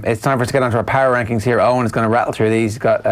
It's time for us to get onto our power rankings here. Eoin is going to rattle through these. He's got.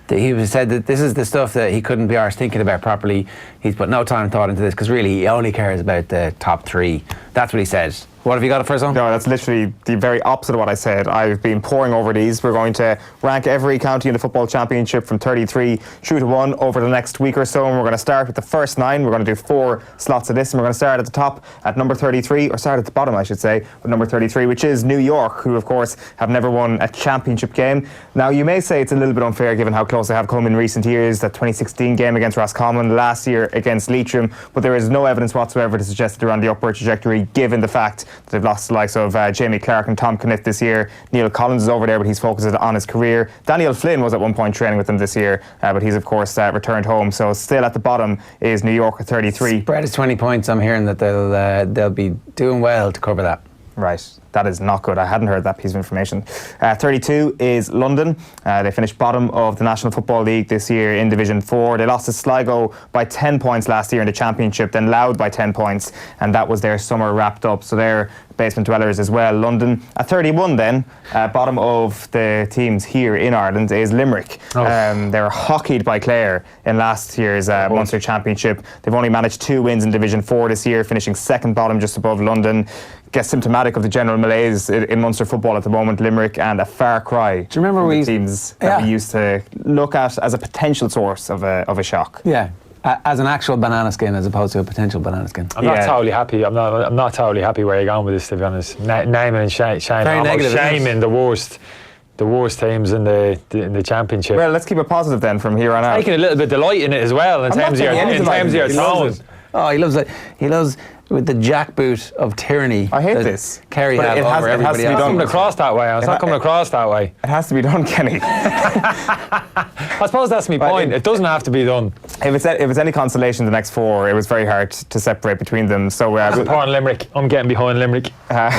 He said that this is the stuff that he couldn't be arsed thinking about properly. He's put no time and thought into this because really he only cares about the top 3. That's what he said. What have you got for us on? No, that's literally the very opposite of what I said. I've been poring over these. We're going to rank every county in the Football Championship from 33 through to 1 over the next week or so. And we're going to start with the first 9. We're going to do 4 slots of this. And we're going to start at the top at number 33, or start at the bottom, I should say, with number 33, which is New York, who, of course, have never won a championship game. Now, you may say it's a little bit unfair given how close they have come in recent years. That 2016 game against Roscommon, last year against Leitrim. But there is no evidence whatsoever to suggest that they're on the upward trajectory, given the fact that they've lost the likes of Jamie Clark and Tom Kniff this year. Neil Collins is over there, but he's focused on his career. Daniel Flynn was at one point training with them this year, but he's of course returned home. So still at the bottom is New York at 33. Spread is 20 points. I'm hearing that they'll be doing well to cover that. Right, that is not good. I hadn't heard that piece of information. 32 is London. They finished bottom of the National Football League this year in Division 4. They lost to Sligo by 10 points last year in the Championship, then Louth by 10 points, and that was their summer wrapped up. So they're basement dwellers as well. London at 31 then, bottom of the teams here in Ireland is Limerick. They were hockeyed by Clare in last year's Munster Championship. They've only managed 2 wins in Division 4 this year, finishing second bottom just above London. Gets symptomatic of the general malaise in Munster football at the moment, Limerick, and a far cry. Do you remember the teams that we used to look at as a potential source of a shock? Yeah. As an actual banana skin as opposed to a potential banana skin. I'm not totally happy. I'm not totally happy where you're going with this, to be honest. Naming and shaming. Very negative. Shaming the worst teams in the Championship. Well, let's keep it positive then from here on out. Taking a little bit of delight in it as well in terms of your tone. Oh, he loves with the jackboot of tyranny. I hate this. Kerry had over everybody else. It's not coming across that way. It's not coming across that way. It has to be done, Kenny. I suppose that's my point. It doesn't have to be done. If it's any consolation, the next 4, it was very hard to separate between them. So supporting Limerick. I'm getting behind Limerick.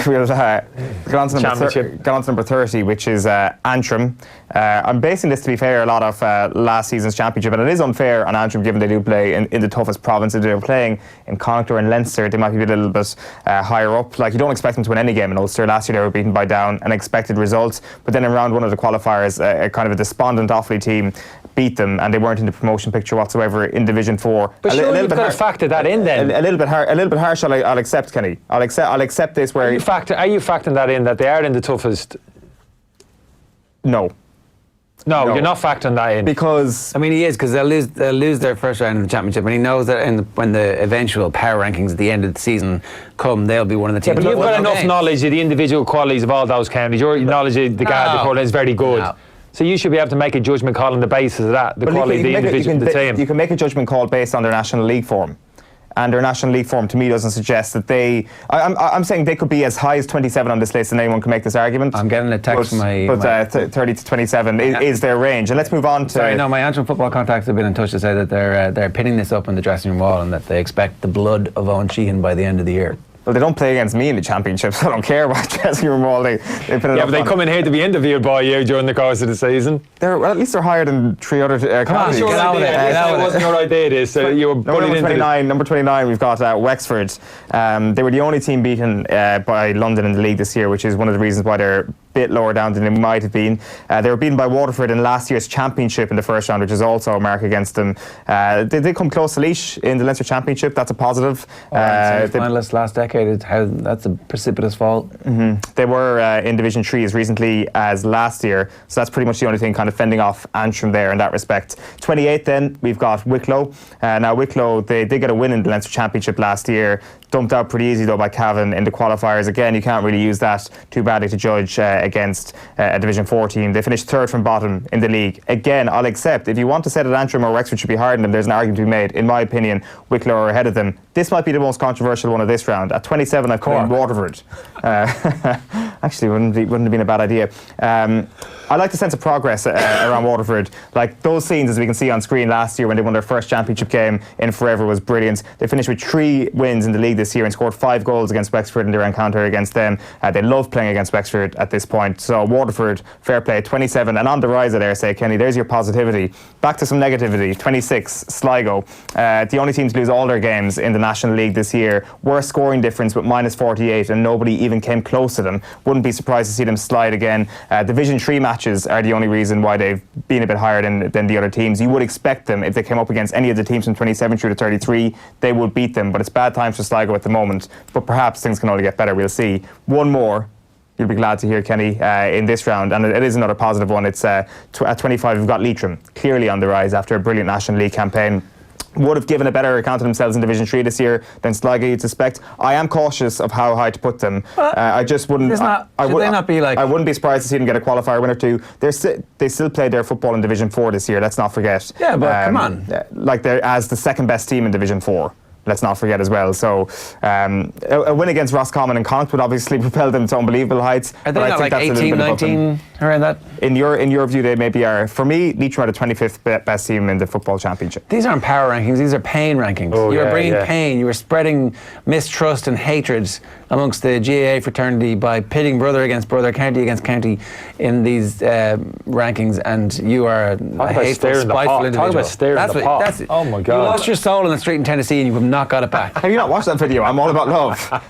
We'll get on to number 30, which is Antrim. I'm basing this, to be fair, a lot of last season's championship, and it is unfair on Antrim given they do play in the toughest province. They're playing in Connacht and Leinster. They might be a little bit higher up. Like, you don't expect them to win any game in Ulster. Last year they were beaten by Down, an expected result. But then in round 1 of the qualifiers, a kind of a despondent Offaly team beat them, and they weren't in the promotion picture whatsoever in Division 4. But sure, you've got to factor that in then. A little bit harsh. I'll accept, Kenny. I'll accept this. Where are you factoring that in, that they are in the toughest? No, you're not factoring that in. Because I mean, he is, because they'll lose their first round of the Championship, and he knows that when the eventual power rankings at the end of the season come, they'll be one of the teams. But you've got enough knowledge of the individual qualities of all those counties. Your knowledge of the Garda is very good. No. So you should be able to make a judgment call on the basis of that, the quality of the individual, the team. You can make a judgment call based on their National League form. And their National League form, to me, doesn't suggest that they... I'm saying they could be as high as 27 on this list, and anyone can make this argument. I'm getting a text from my... But 30 to 27 is their range. And let's move on to... Sorry, no, my Antrim football contacts have been in touch to say that they're pinning this up on the dressing room wall and that they expect the blood of Eoin Sheahan by the end of the year. Well, they don't play against me in the Championship, so I don't care about dressing room wall. They put it but they come in here to be interviewed by you during the course of the season. At least they're higher than 3 other counties. Come on, it wasn't your idea, this. So you were number 29, we've got Wexford. They were the only team beaten by London in the league this year, which is one of the reasons why they're a bit lower down than they might have been. They were beaten by Waterford in last year's Championship in the first round, which is also a mark against them. They did come close to Laois in the Leinster Championship. That's a positive. Finalists last decade. That's a precipitous fall. They were in Division 3 as recently as last year, so that's pretty much the only thing kind of fending off Antrim there in that respect. 28 then, we've got Wicklow. Now Wicklow, they did get a win in the Leinster Championship last year, dumped out pretty easy though by Cavan in the qualifiers. Again, you can't really use that too badly to judge against a Division 4 team. They finished 3rd from bottom in the league. Again, I'll accept, if you want to say that Antrim or Wexford should be higher than them, there's an argument to be made. In my opinion, Wicklow are ahead of them. This might be the most controversial one of this round. At 27, I've put in Waterford. Actually, wouldn't have been a bad idea. I like the sense of progress around Waterford. Like those scenes, as we can see on screen last year when they won their first championship game in forever, was brilliant. They finished with 3 wins in the league this year and scored 5 goals against Wexford in their encounter against them. They love playing against Wexford at this point. So Waterford, fair play, 27 and on the rise, I dare say, Kenny. There's your positivity. Back to some negativity. 26, Sligo. The only team to lose all their games in the National League this year. Worst scoring difference with -48, and nobody even came close to them. Wouldn't be surprised to see them slide again. Division 3 matches are the only reason why they've been a bit higher than the other teams. You would expect them, if they came up against any of the teams from 27 through to 33, they would beat them. But it's bad times for Sligo at the moment. But perhaps things can only get better. We'll see. One more. You'll be glad to hear, Kenny, in this round, and it is another positive one. It's at 25, we've got Leitrim, clearly on the rise after a brilliant National League campaign. Would have given a better account of themselves in Division 3 this year than Sligo, you'd suspect. I am cautious of how high to put them. I just wouldn't... Should they not be like... I wouldn't be surprised to see them get a qualifier win or two. They still played their football in Division 4 this year, let's not forget. Yeah, but come on. Like they're as the second best team in Division 4. Let's not forget as well. So a win against Roscommon and Connacht would obviously propel them to unbelievable heights. Are they not like 18, 19, around that? In your view, they maybe are. For me, Leitrim are the 25th best team in the football championship. These aren't power rankings, these are pain rankings. You are bringing pain, you are spreading mistrust and hatred amongst the GAA fraternity by pitting brother against brother, county against county in these rankings, and you are a hateful, spiteful individual. Talk about staring in the pot. Oh my God. You lost your soul in the street in Tennessee and you have not got it back. Have you not watched that video? I'm all about love.